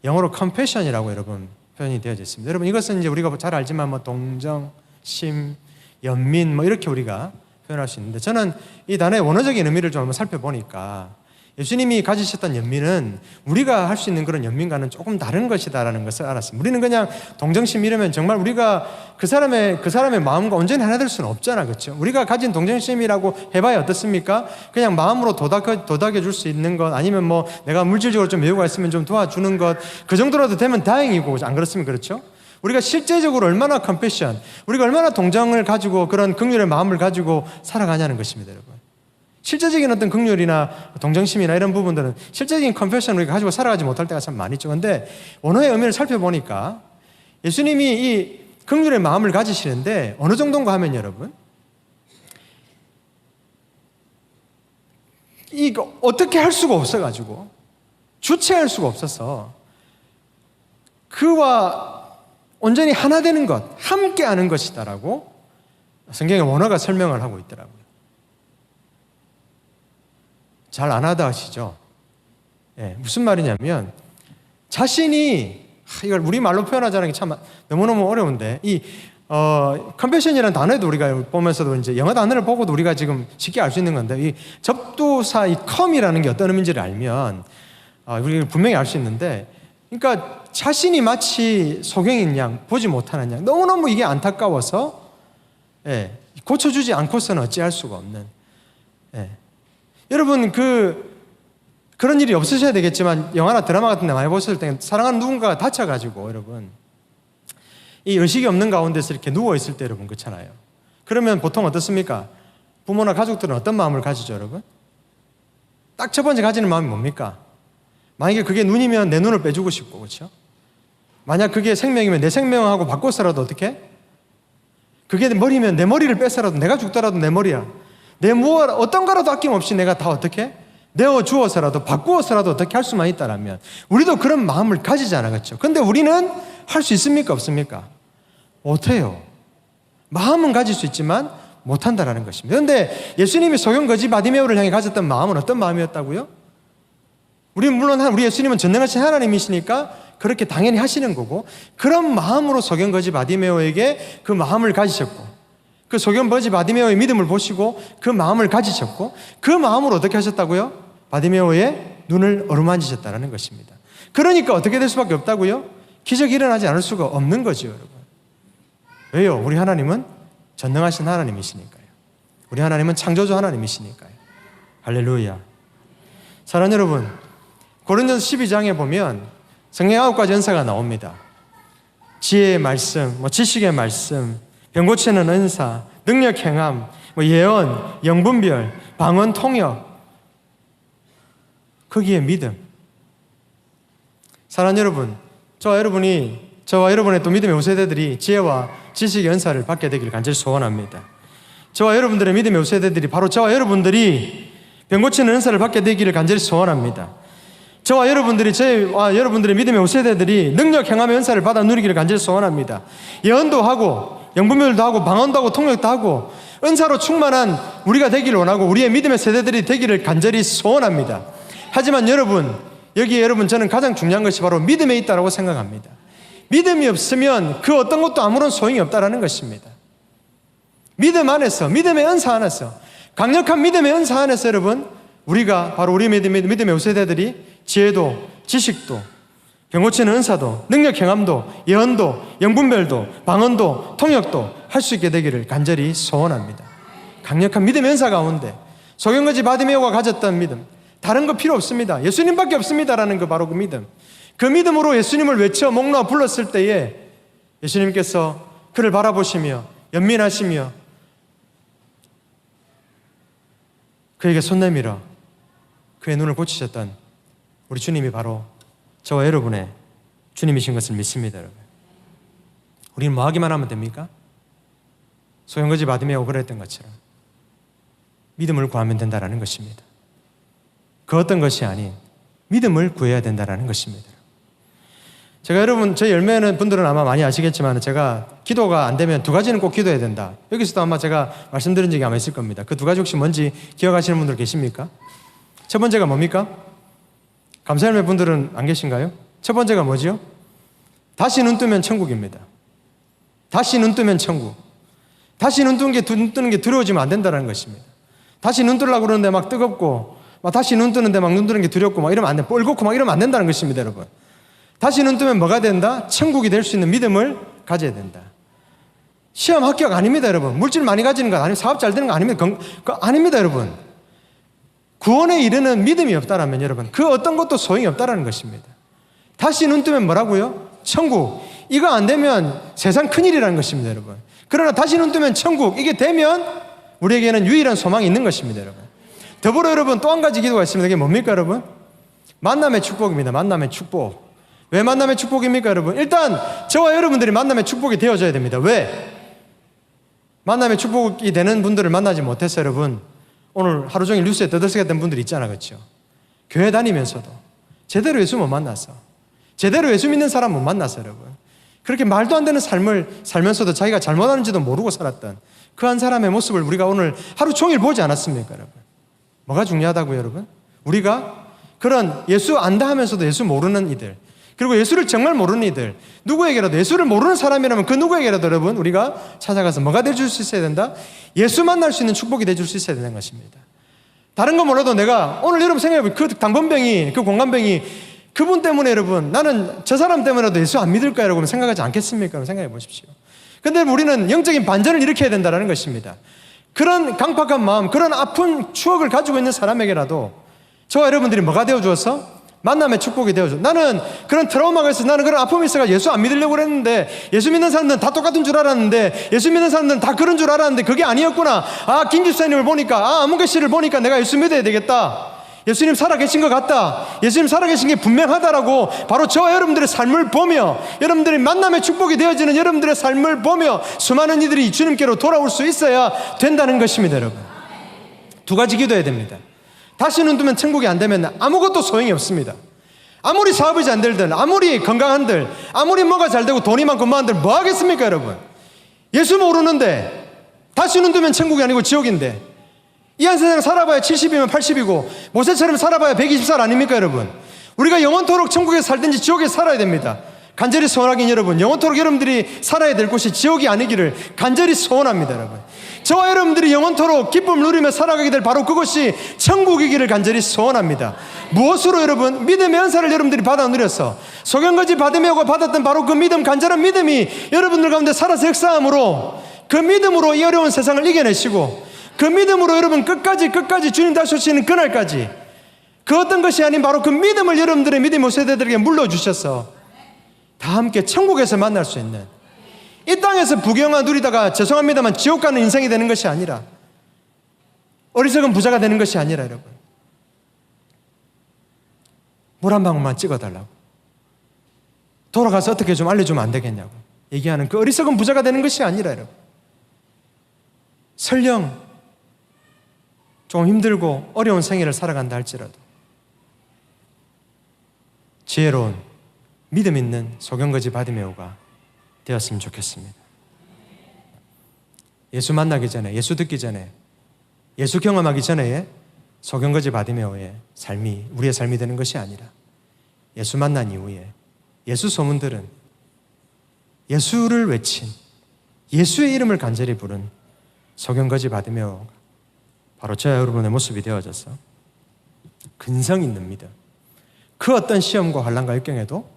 영어로 compassion이라고 여러분 표현이 되어져 있습니다. 여러분, 이것은 이제 우리가 잘 알지만 동정, 심, 연민 이렇게 우리가 표현할 수 있는데, 저는 이 단어의 원어적인 의미를 좀 한번 살펴보니까 예수님이 가지셨던 연민은 우리가 할 수 있는 그런 연민과는 조금 다른 것이다라는 것을 알았습니다. 우리는 그냥 동정심 이러면 정말 우리가 그 사람의 마음과 온전히 하나 될 수는 없잖아, 그렇죠? 우리가 가진 동정심이라고 해봐야 어떻습니까? 그냥 마음으로 도닥여 줄 수 있는 것, 아니면 내가 물질적으로 좀 여유가 있으면 좀 도와주는 것, 그 정도라도 되면 다행이고, 안 그렇습니까? 그렇죠? 우리가 실제적으로 얼마나 컴패션, 우리가 얼마나 동정을 가지고 그런 긍휼의 마음을 가지고 살아가냐는 것입니다, 여러분. 실제적인 어떤 긍휼이나 동정심이나 이런 부분들은 실제적인 컴패션을 우리가 가지고 살아가지 못할 때가 참 많이 있죠. 그런데 원어의 의미를 살펴보니까 예수님이 이 긍휼의 마음을 가지시는데 어느 정도인가 하면 여러분, 이거 어떻게 할 수가 없어가지고 주체할 수가 없어서 그와 온전히 하나 되는 것, 함께 하는 것이다라고 성경의 원어가 설명을 하고 있더라고요. 잘 안 하다 하시죠? 예, 무슨 말이냐면 자신이, 이걸 우리말로 표현하자는 게 참 너무너무 어려운데, 이 컴패션이라는 단어도 우리가 보면서도 이제 영어 단어를 보고도 우리가 지금 쉽게 알 수 있는 건데, 이 접두사 이 컴이라는 게 어떤 의미인지를 알면 우리가 분명히 알 수 있는데, 그러니까 자신이 마치 소경인 양, 보지 못하는 양, 너무너무 이게 안타까워서 고쳐주지 않고서는 어찌할 수가 없는. 여러분, 그런 일이 없으셔야 되겠지만 영화나 드라마 같은 데 많이 보셨을 때 사랑하는 누군가가 다쳐가지고 여러분, 이 의식이 없는 가운데서 이렇게 누워있을 때 여러분 그렇잖아요. 그러면 보통 어떻습니까? 부모나 가족들은 어떤 마음을 가지죠, 여러분? 딱 첫 번째 가지는 마음이 뭡니까? 만약에 그게 눈이면 내 눈을 빼주고 싶고, 그렇죠? 만약 그게 생명이면 내 생명하고 바꿔서라도 어떻게? 그게 머리면 내 머리를 뺏어라도, 내가 죽더라도 내 머리야. 어떤 거라도 아낌없이 내가 다 어떻게? 내어주어서라도, 바꾸어서라도 어떻게 할 수만 있다라면 우리도 그런 마음을 가지잖아, 그렇죠? 근데 우리는 할 수 있습니까? 없습니까? 못해요. 마음은 가질 수 있지만 못한다라는 것입니다. 그런데 예수님이 소경거지 바디메오를 향해 가졌던 마음은 어떤 마음이었다고요? 물론 우리 예수님은 전능하신 하나님이시니까 그렇게 당연히 하시는 거고, 그런 마음으로 소경거지 바디메오에게 그 마음을 가지셨고, 그 소경거지 바디메오의 믿음을 보시고 그 마음을 가지셨고, 그 마음으로 어떻게 하셨다고요? 바디메오의 눈을 어루만지셨다는 것입니다. 그러니까 어떻게 될 수밖에 없다고요? 기적이 일어나지 않을 수가 없는 거죠, 여러분. 왜요? 우리 하나님은 전능하신 하나님이시니까요. 우리 하나님은 창조주 하나님이시니까요. 할렐루야. 사랑하는 여러분, 고린도서 12장에 보면 성령 9가지 은사가 나옵니다. 지혜의 말씀, 지식의 말씀, 병 고치는 은사, 능력 행함, 예언, 영분별, 방언 통역, 거기에 믿음. 사랑하는 여러분, 저와 여러분의 또 믿음의 5세대들이 지혜와 지식의 은사를 받게 되기를 간절히 소원합니다. 저와 여러분들의 믿음의 5세대들이 바로 저와 여러분들이 병 고치는 은사를 받게 되기를 간절히 소원합니다. 저와 여러분들의 믿음의 5세대들이 능력 행함의 은사를 받아 누리기를 간절히 소원합니다. 예언도 하고 영분별도 하고 방언도 하고 통역도 하고 은사로 충만한 우리가 되기를 원하고 우리의 믿음의 세대들이 되기를 간절히 소원합니다. 하지만 여기에 저는 가장 중요한 것이 바로 믿음에 있다고 생각합니다. 믿음이 없으면 그 어떤 것도 아무런 소용이 없다는 것입니다. 믿음 안에서, 믿음의 은사 안에서, 강력한 믿음의 은사 안에서 우리가 바로 우리 믿음의 5세대들이 지혜도, 지식도, 병 고치는 은사도, 능력 행함도, 예언도, 영분별도, 방언도, 통역도 할 수 있게 되기를 간절히 소원합니다. 강력한 믿음의 은사 가운데 소경거지 바디메오가 가졌던 믿음, 다른 거 필요 없습니다. 예수님밖에 없습니다라는 거 바로 그 믿음. 그 믿음으로 예수님을 외쳐 목 놓아 불렀을 때에 예수님께서 그를 바라보시며 연민하시며 그에게 손 내밀어 그의 눈을 고치셨던 우리 주님이 바로 저와 여러분의 주님이신 것을 믿습니다. 여러분, 우리는 뭐 하기만 하면 됩니까? 소경거지 바디메오 그랬던 것처럼 믿음을 구하면 된다는 것입니다. 그 어떤 것이 아닌 믿음을 구해야 된다는 것입니다. 제가 저희 열매는 분들은 아마 많이 아시겠지만 제가 기도가 안 되면 두 가지는 꼭 기도해야 된다. 여기서도 아마 제가 말씀드린 적이 아마 있을 겁니다. 그 두 가지 혹시 뭔지 기억하시는 분들 계십니까? 첫 번째가 뭡니까? 감사열매 분들은 안 계신가요? 첫 번째가 뭐죠? 다시 눈 뜨면 천국입니다. 다시 눈 뜨면 천국. 다시 눈 뜨는 게 두려워지면 안 된다는 것입니다. 다시 눈 뜨려고 그러는데 막 뜨겁고 막 다시 눈 뜨는데 막 눈 뜨는 게 두렵고 막 이러면 안 돼. 뻘겋고 막 이러면 안 된다는 것입니다, 여러분. 다시 눈 뜨면 뭐가 된다? 천국이 될 수 있는 믿음을 가져야 된다. 시험 합격 아닙니다, 여러분. 물질 많이 가지는 거 아니면 사업 잘 되는 거 아닙니다. 아닙니다, 여러분. 구원에 이르는 믿음이 없다라면 여러분 그 어떤 것도 소용이 없다라는 것입니다. 다시 눈 뜨면 뭐라고요? 천국. 이거 안 되면 세상 큰일이라는 것입니다, 여러분. 그러나 다시 눈 뜨면 천국. 이게 되면 우리에게는 유일한 소망이 있는 것입니다, 여러분. 더불어 여러분 또 한 가지 기도가 있습니다. 이게 뭡니까, 여러분? 만남의 축복입니다. 만남의 축복. 왜 만남의 축복입니까, 여러분? 일단 저와 여러분들이 만남의 축복이 되어져야 됩니다. 왜? 만남의 축복이 되는 분들을 만나지 못해서 여러분 오늘 하루 종일 뉴스에 떠들썩했던 분들이 있잖아, 그렇죠? 교회 다니면서도 제대로 예수 못 만났어. 제대로 예수 믿는 사람 못 만났어, 여러분. 그렇게 말도 안 되는 삶을 살면서도 자기가 잘못하는지도 모르고 살았던 그 한 사람의 모습을 우리가 오늘 하루 종일 보지 않았습니까, 여러분? 뭐가 중요하다고요, 여러분? 우리가 그런 예수 안다 하면서도 예수 모르는 이들, 그리고 예수를 정말 모르는 이들, 누구에게라도 예수를 모르는 사람이라면 그 누구에게라도 여러분 우리가 찾아가서 뭐가 돼줄 수 있어야 된다? 예수 만날 수 있는 축복이 돼줄 수 있어야 되는 것입니다. 다른 거 몰라도 내가 오늘 여러분 생각해보면 그 당번병이, 그 공감병이 그분 때문에 여러분 나는 저 사람 때문에라도 예수 안 믿을까 여러분 생각하지 않겠습니까? 생각해 보십시오. 근데 우리는 영적인 반전을 일으켜야 된다는 것입니다. 그런 강팍한 마음, 그런 아픈 추억을 가지고 있는 사람에게라도 저와 여러분들이 뭐가 되어주어서 만남의 축복이 되어줘. 나는 그런 트라우마가 있어. 나는 그런 아픔이 있어가 예수 안 믿으려고 그랬는데 예수 믿는 사람들은 다 똑같은 줄 알았는데 예수 믿는 사람들은 다 그런 줄 알았는데 그게 아니었구나. 아, 김집사님을 보니까 아문계 씨를 보니까 내가 예수 믿어야 되겠다. 예수님 살아계신 것 같다. 예수님 살아계신 게 분명하다라고 바로 저와 여러분들의 삶을 보며 여러분들이 만남의 축복이 되어지는 여러분들의 삶을 보며 수많은 이들이 주님께로 돌아올 수 있어야 된다는 것입니다, 여러분. 두 가지 기도해야 됩니다. 다시 눈 뜨면 천국이 안 되면 아무것도 소용이 없습니다. 아무리 사업이 잘 될들, 아무리 건강한들, 아무리 뭐가 잘 되고 돈이 많고 뭐한들 뭐 하겠습니까, 여러분? 예수 모르는데 다시 눈 뜨면 천국이 아니고 지옥인데 이 한 세상 살아봐야 70이면 80이고 모세처럼 살아봐야 120살 아닙니까, 여러분? 우리가 영원토록 천국에 살든지 지옥에 살아야 됩니다. 간절히 소원하긴 여러분, 영원토록 여러분들이 살아야 될 곳이 지옥이 아니기를 간절히 소원합니다, 여러분. 저와 여러분들이 영원토록 기쁨을 누리며 살아가게 될 바로 그것이 천국이기를 간절히 소원합니다. 무엇으로 여러분? 믿음의 은사를 여러분들이 받아 누려서 소경거지 바디메오가 받았던 바로 그 믿음, 간절한 믿음이 여러분들 가운데 살아서 역사함으로 그 믿음으로 이 어려운 세상을 이겨내시고 그 믿음으로 여러분 끝까지 주님 다시 오시는 그날까지 그 어떤 것이 아닌 바로 그 믿음을 여러분들의 믿음의 세대들에게 물려주셔서 다 함께 천국에서 만날 수 있는 이 땅에서 부귀영화 누리다가 죄송합니다만 지옥 가는 인생이 되는 것이 아니라 어리석은 부자가 되는 것이 아니라 여러분 물 한 방울만 찍어달라고 돌아가서 어떻게 좀 알려주면 안 되겠냐고 얘기하는 그 어리석은 부자가 되는 것이 아니라 여러분, 설령 좀 힘들고 어려운 생애를 살아간다 할지라도 지혜로운 믿음 있는 소경거지 바디메오가 되었으면 좋겠습니다. 예수 만나기 전에, 예수 듣기 전에, 예수 경험하기 전에 소경거지 바디메오의 삶이 우리의 삶이 되는 것이 아니라 예수 만난 이후에 예수 소문들은 예수를 외친, 예수의 이름을 간절히 부른 소경거지 바디메오가 바로 저와 여러분의 모습이 되어져서 근성 있는 믿음, 그 어떤 시험과 환난과 역경에도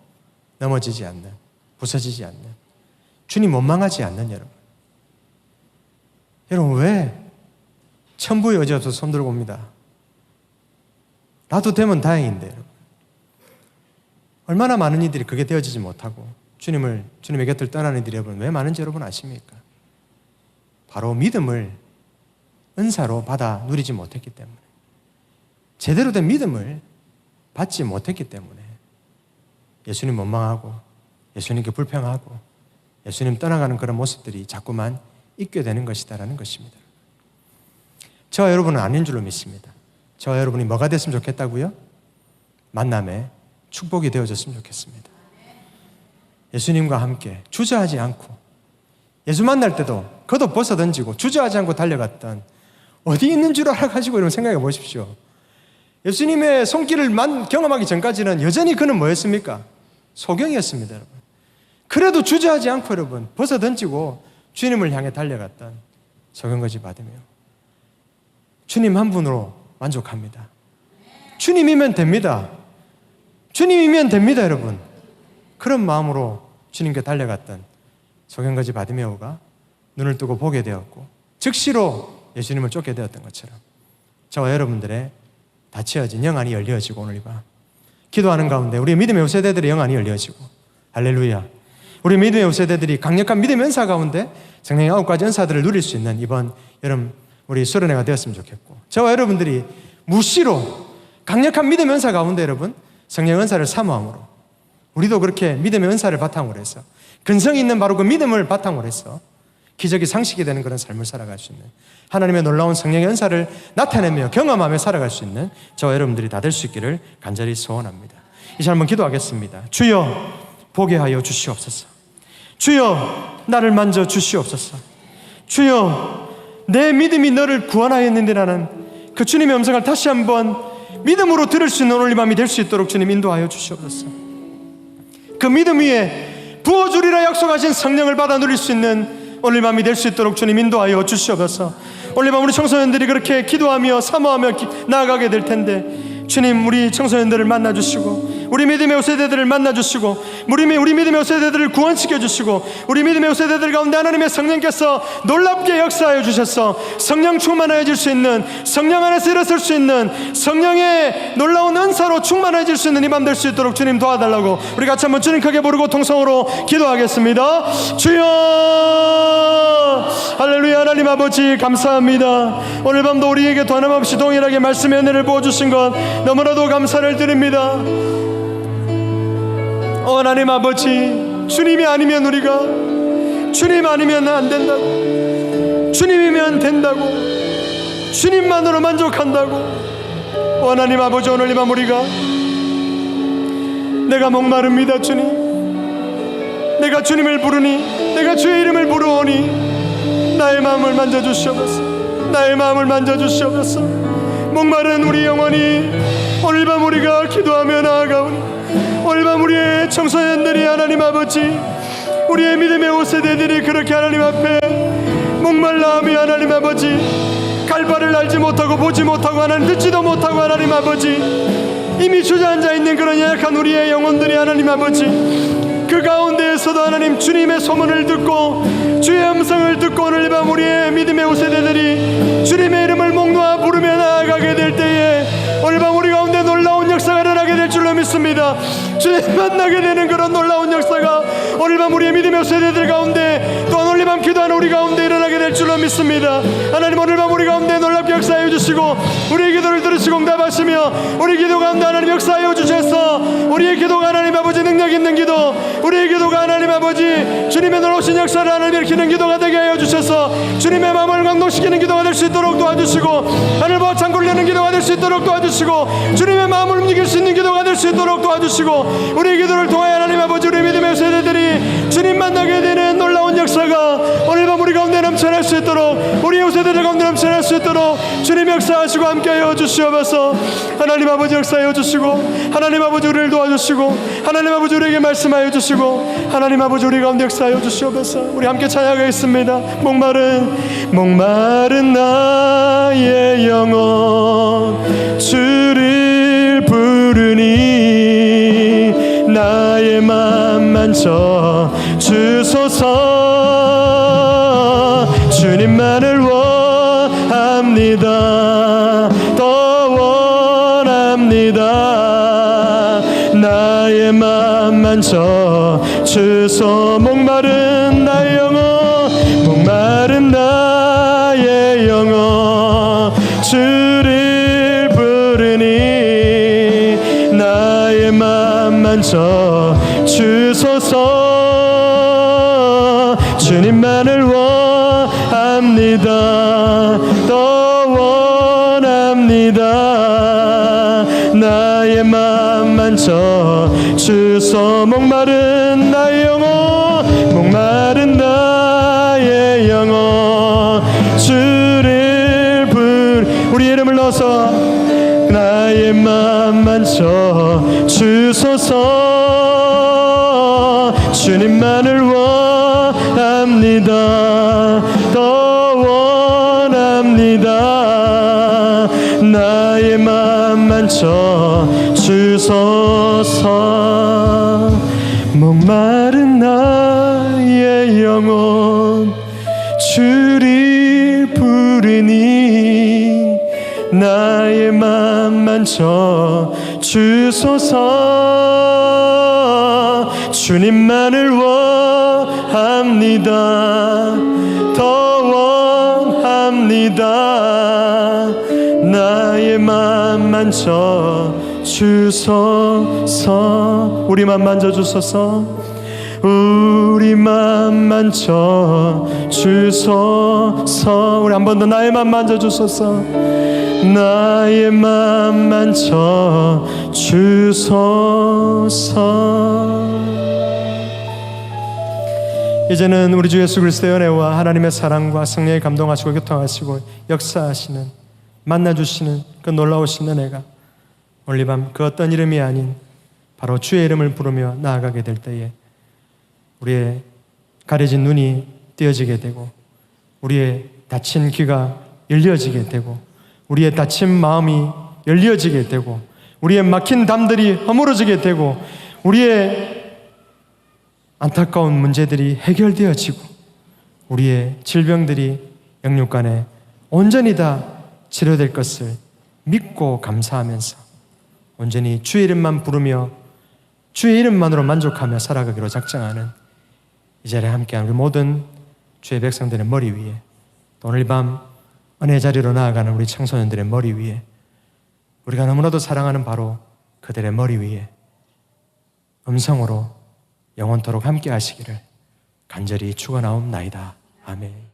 넘어지지 않는, 부서지지 않는, 주님 원망하지 않는 여러분 왜 천부의 의지 없어서 손들고 옵니다. 나도 되면 다행인데 여러분. 얼마나 많은 이들이 그게 되어지지 못하고 주님의 곁을 떠나는 이들이 여러분 왜 많은지 여러분 아십니까? 바로 믿음을 은사로 받아 누리지 못했기 때문에, 제대로 된 믿음을 받지 못했기 때문에 예수님 원망하고 예수님께 불평하고 예수님 떠나가는 그런 모습들이 자꾸만 있게 되는 것이다라는 것입니다. 저와 여러분은 아닌 줄로 믿습니다. 저와 여러분이 뭐가 됐으면 좋겠다고요? 만남의 축복이 되어졌으면 좋겠습니다. 예수님과 함께 주저하지 않고 예수 만날 때도 겉옷 벗어던지고 주저하지 않고 달려갔던, 어디 있는 줄 알아가지고 여러분 생각해 보십시오. 예수님의 손길을 경험하기 전까지는 여전히 그는 뭐였습니까? 소경이었습니다. 여러분. 그래도 주저하지 않고 여러분 벗어던지고 주님을 향해 달려갔던 소경거지 바디메오. 주님 한 분으로 만족합니다. 주님이면 됩니다. 주님이면 됩니다 여러분. 그런 마음으로 주님께 달려갔던 소경거지 바디메오가 눈을 뜨고 보게 되었고 즉시로 예수님을 쫓게 되었던 것처럼 저와 여러분들의 닫혀진 영안이 열려지고 오늘 이 밤 기도하는 가운데 우리 믿음의 세대들의 영안이 열려지고, 할렐루야, 우리 믿음의 세대들이 강력한 믿음의 은사 가운데 성령의 9가지 은사들을 누릴 수 있는 이번 여름 우리 수련회가 되었으면 좋겠고, 저와 여러분들이 무시로 강력한 믿음의 은사 가운데 여러분 성령의 은사를 사모함으로 우리도 그렇게 믿음의 은사를 바탕으로 해서 근성이 있는 바로 그 믿음을 바탕으로 해서 기적이 상식이 되는 그런 삶을 살아갈 수 있는, 하나님의 놀라운 성령의 은사를 나타내며 경험하며 살아갈 수 있는 저와 여러분들이 다 될 수 있기를 간절히 소원합니다. 이제 한번 기도하겠습니다. 주여 보게 하여 주시옵소서. 주여 나를 만져 주시옵소서. 주여 내 믿음이 너를 구원하였는데라는 그 주님의 음성을 다시 한번 믿음으로 들을 수 있는 오늘 이 밤이 될 수 있도록 주님 인도하여 주시옵소서. 그 믿음 위에 부어주리라 약속하신 성령을 받아 누릴 수 있는 오늘 밤이 될 수 있도록 주님 인도하여 주시옵소서. 오늘 밤 우리 청소년들이 그렇게 기도하며 사모하며 나아가게 될 텐데 주님 우리 청소년들을 만나주시고 우리 믿음의 세대들을 만나주시고 우리 믿음의 세대들을 구원시켜주시고 우리 믿음의 세대들 가운데 하나님의 성령께서 놀랍게 역사하여 주셔서 성령 충만해질 수 있는, 성령 안에서 일어설 수 있는 성령의 놀라운 은사로 충만해질 수 있는 이 밤 될 수 있도록 주님 도와달라고 우리 같이 한번 주님 크게 부르고 통성으로 기도하겠습니다. 주여 할렐루야. 하나님 아버지 감사합니다. 오늘 밤도 우리에게 변함없이 동일하게 말씀의 은혜를 부어주신 것 너무나도 감사를 드립니다. 하나님 아버지, 주님이 아니면 우리가, 주님 아니면 안 된다고, 주님이면 된다고, 주님만으로 만족한다고. 하나님 아버지, 오늘 이 밤 우리가 내가 목마릅니다. 주님, 내가 주님을 부르니, 내가 주의 이름을 부르오니 나의 마음을 만져주시옵소서. 나의 마음을 만져주시옵소서. 목마른 우리 영혼이 오늘 밤 우리가 기도하며 나아가오니 오늘 밤 우리의 청소년들이 하나님 아버지, 우리의 믿음의 5세대들이 그렇게 하나님 앞에 목말라하며 하나님 아버지 갈바를 알지 못하고 보지 못하고 하나님 듣지도 못하고 하나님 아버지 이미 주저앉아 있는 그런 연약한 우리의 영혼들이 하나님 아버지 그 가운데에서도 하나님 주님의 소문을 듣고 주의 음성을 듣고 오늘 밤 우리의 믿음의 5세대들이 주님의 이름을 목 놓아 부르며 나아가게 될 때에 오늘 밤 우리 가운데 놀라운 역사가 일어나게 될 줄로 믿습니다. 주님 만나게 되는 그런 놀라운 역사가 오늘 밤 우리의 믿음의 세대들 가운데, 또한 오늘 밤 기도하는 우리 가운데 일어나게 될 줄로 믿습니다. 하나님, 오늘 밤 우리 가운데 놀랍게 역사하여 주시고 우리의 기도를 들으시고 응답하시며 우리 기도 가운데 하나님 역사하여 주셔서 우리의 기도가 하나님 아버지 능력 있는 기도, 우리의 기도가 하나님 아버지 주님의 놀라우신 역사를 하나님 일으키는 기도가 되게 하여 주셔서 주님의 마음을 감동시키는 기도가 될 수 있도록 도와주시고, 하늘 보아 창고를 여는 기도가 될 수 있도록 도와주시고, 주님의 마음을 움직일 수 있는 기도가 될 수 있도록 도와주시고, 우리의 기도를 통하여 하나님 아버지 우리 믿음의 세대들이 주님 만나게 되는 놀라운 역사가 오늘 밤 우리 가운데 넘쳐날 수 있도록, 우리의 세대들 가운데 넘쳐날 수 있도록 주님 역사하시고 함께하여 주시옵소서. 하나님 아버지 역사하여 주시고, 하나님 아버지 우리를 도와주시고, 하나님 아버지 우리에게 말씀하여 주시고, 하나님 아버지 우리 가운데 역사하여 주시옵소서. 우리 함께 찬양하겠습니다. 목마른 나의 영혼 주를 부르니 나의 맘 만져 주소서. 주님만을 원합니다. 더 원합니다. 나의 맘 만져 주소. 목마른 나의 영혼, 목마른 나의 영혼 주를 부르니 나의 맘 만져 주소서. 주님만을 원합니다. 더 원합니다. 나의 맘 만져 주소. 목마른 나의 영혼, 목마른 나의 영혼 주를 우리 이름을 넣어서 나의 맘 만져 주소서. 주님만을 원합니다. 더 원합니다. 나의 맘 만져 주소서. 목마른 나의 영혼 주를 부르니 나의 맘 만져 주소서. 주님만을 원합니다. 더 원합니다. 나의 맘 만져 주소서. 우리 맘 만져 주소서. 우리 맘 만져 주소서. 우리 한 번 더 나의 맘 만져 주소서. 나의 맘 만져 주소서. 이제는 우리 주 예수 그리스도의 은혜와 하나님의 사랑과 성령의 감동하시고 교통하시고 역사하시는, 만나주시는 그 놀라우신 은혜가 오늘 이 밤 그 어떤 이름이 아닌 바로 주의 이름을 부르며 나아가게 될 때에 우리의 가려진 눈이 띄어지게 되고, 우리의 닫힌 귀가 열려지게 되고, 우리의 닫힌 마음이 열려지게 되고, 우리의 막힌 담들이 허물어지게 되고, 우리의 안타까운 문제들이 해결되어지고, 우리의 질병들이 영육간에 온전히 다 치료될 것을 믿고 감사하면서 온전히 주의 이름만 부르며 주의 이름만으로 만족하며 살아가기로 작정하는 이 자리에 함께한 우리 모든 주의 백성들의 머리 위에, 또 오늘 밤 은혜 자리로 나아가는 우리 청소년들의 머리 위에, 우리가 너무나도 사랑하는 바로 그들의 머리 위에 음성으로 영원토록 함께 하시기를 간절히 축원하옵나이다. 아멘.